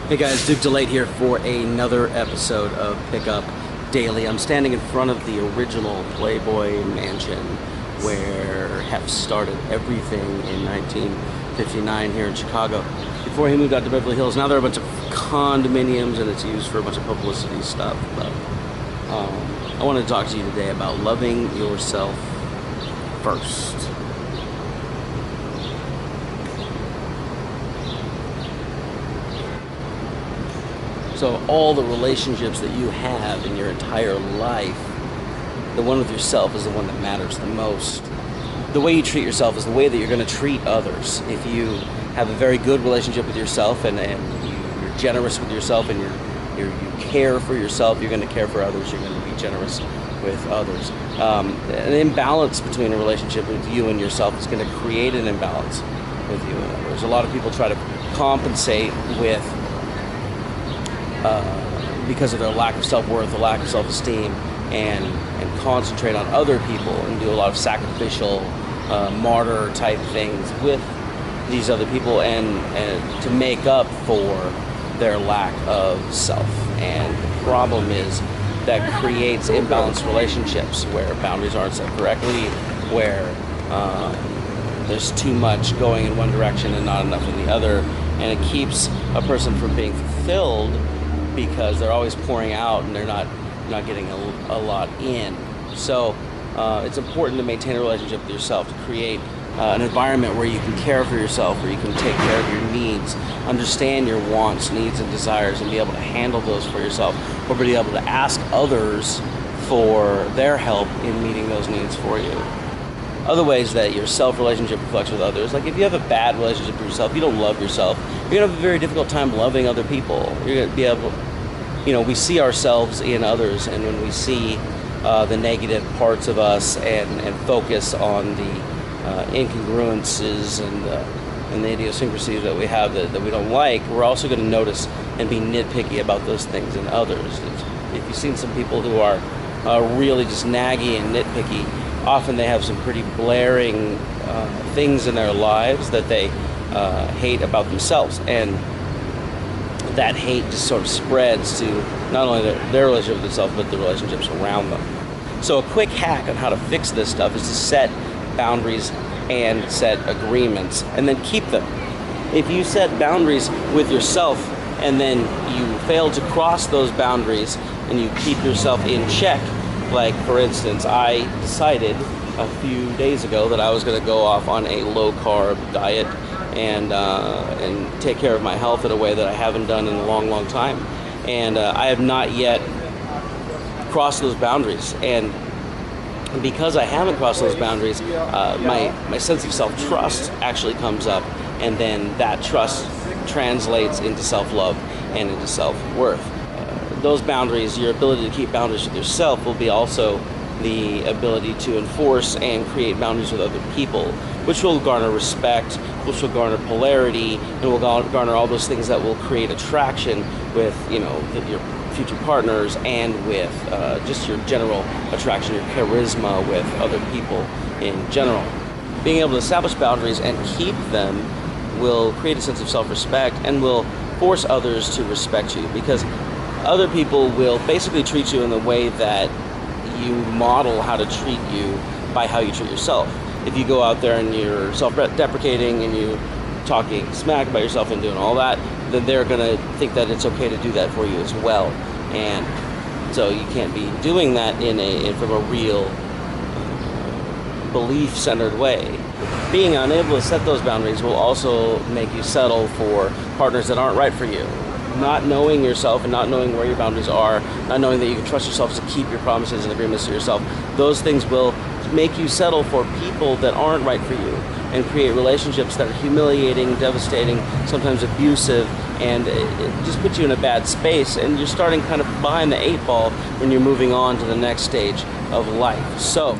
Hey guys, Delaet here for another episode of Pickup Daily. I'm standing in front of the original Playboy mansion where Hef started everything in 1959 here in Chicago. Before he moved out to Beverly Hills, now there are a bunch of condominiums and it's used for a bunch of publicity stuff. But I want to talk to you today about loving yourself first. So all the relationships that you have in your entire life, the one with yourself is the one that matters the most. The way you treat yourself is the way that you're going to treat others. If you have a very good relationship with yourself and you're generous with yourself and you care for yourself, you're going to care for others, you're going to be generous with others. An imbalance between a relationship with you and yourself is going to create an imbalance with you and others. A lot of people try to compensate with because of their lack of self-worth, a lack of self-esteem, and concentrate on other people and do a lot of sacrificial, martyr type things with these other people and to make up for their lack of self. And the problem is that creates imbalanced relationships where boundaries aren't set correctly, where there's too much going in one direction and not enough in the other, and it keeps a person from being fulfilled because they're always pouring out and they're not getting a lot in. So it's important to maintain a relationship with yourself, to create an environment where you can care for yourself, where you can take care of your needs, understand your wants, needs, and desires, and be able to handle those for yourself, or be able to ask others for their help in meeting those needs for you. Other ways that your self-relationship reflects with others, like if you have a bad relationship with yourself, you don't love yourself, you're going to have a very difficult time loving other people. You're going to be able, we see ourselves in others, and when we see the negative parts of us and focus on the incongruences and the idiosyncrasies that we have that we don't like, we're also going to notice and be nitpicky about those things in others. If you've seen some people who are really just naggy and nitpicky, often they have some pretty blaring things in their lives that they hate about themselves, and that hate just sort of spreads to not only their relationship with themselves, but the relationships around them. So a quick hack on how to fix this stuff is to set boundaries and set agreements, and then keep them. If you set boundaries with yourself and then you fail to cross those boundaries and you keep yourself in check, like for instance, I decided a few days ago that I was going to go off on a low-carb diet and take care of my health in a way that I haven't done in a long time. And I have not yet crossed those boundaries. And because I haven't crossed those boundaries, my sense of self-trust actually comes up, and then that trust translates into self-love and into self-worth. Those boundaries, your ability to keep boundaries with yourself, will be also the ability to enforce and create boundaries with other people, which will garner respect, which will garner polarity, and will garner all those things that will create attraction with, your future partners, and with just your general attraction, your charisma with other people in general. Being able to establish boundaries and keep them will create a sense of self-respect and will force others to respect you, because other people will basically treat you in the way that you model how to treat you by how you treat yourself. If you go out there and you're self-deprecating and you talking smack about yourself and doing all that, then they're going to think that it's okay to do that for you as well. And so you can't be doing that from a real belief-centered way. Being unable to set those boundaries will also make you settle for partners that aren't right for you. Not knowing yourself and not knowing where your boundaries are, not knowing that you can trust yourself to keep your promises and agreements to yourself, those things will make you settle for people that aren't right for you and create relationships that are humiliating, devastating, sometimes abusive, and it just puts you in a bad space, and you're starting kind of behind the 8 ball when you're moving on to the next stage of life. So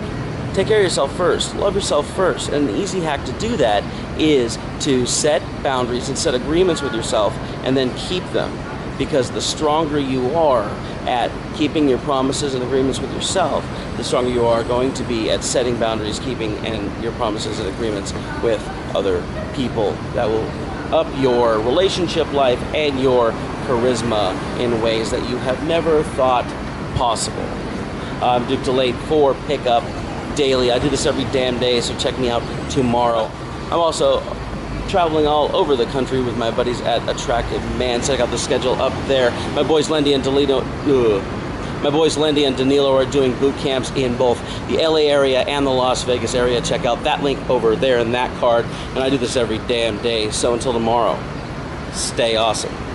take care of yourself first, love yourself first, and an easy hack to do that is to set boundaries and set agreements with yourself and then keep them, because the stronger you are at keeping your promises and agreements with yourself, the stronger you are going to be at setting boundaries, keeping and your promises and agreements with other people. That will up your relationship life and your charisma in ways that you have never thought possible. I'm Duke Delaet for PickupDaily. I do this every damn day, so check me out tomorrow. I'm also traveling all over the country with my buddies at Attractive Man. Check out the schedule up there. My boys Lendy and Danilo are doing boot camps in both the LA area and the Las Vegas area. Check out that link over there in that card. And I do this every damn day. So until tomorrow, stay awesome.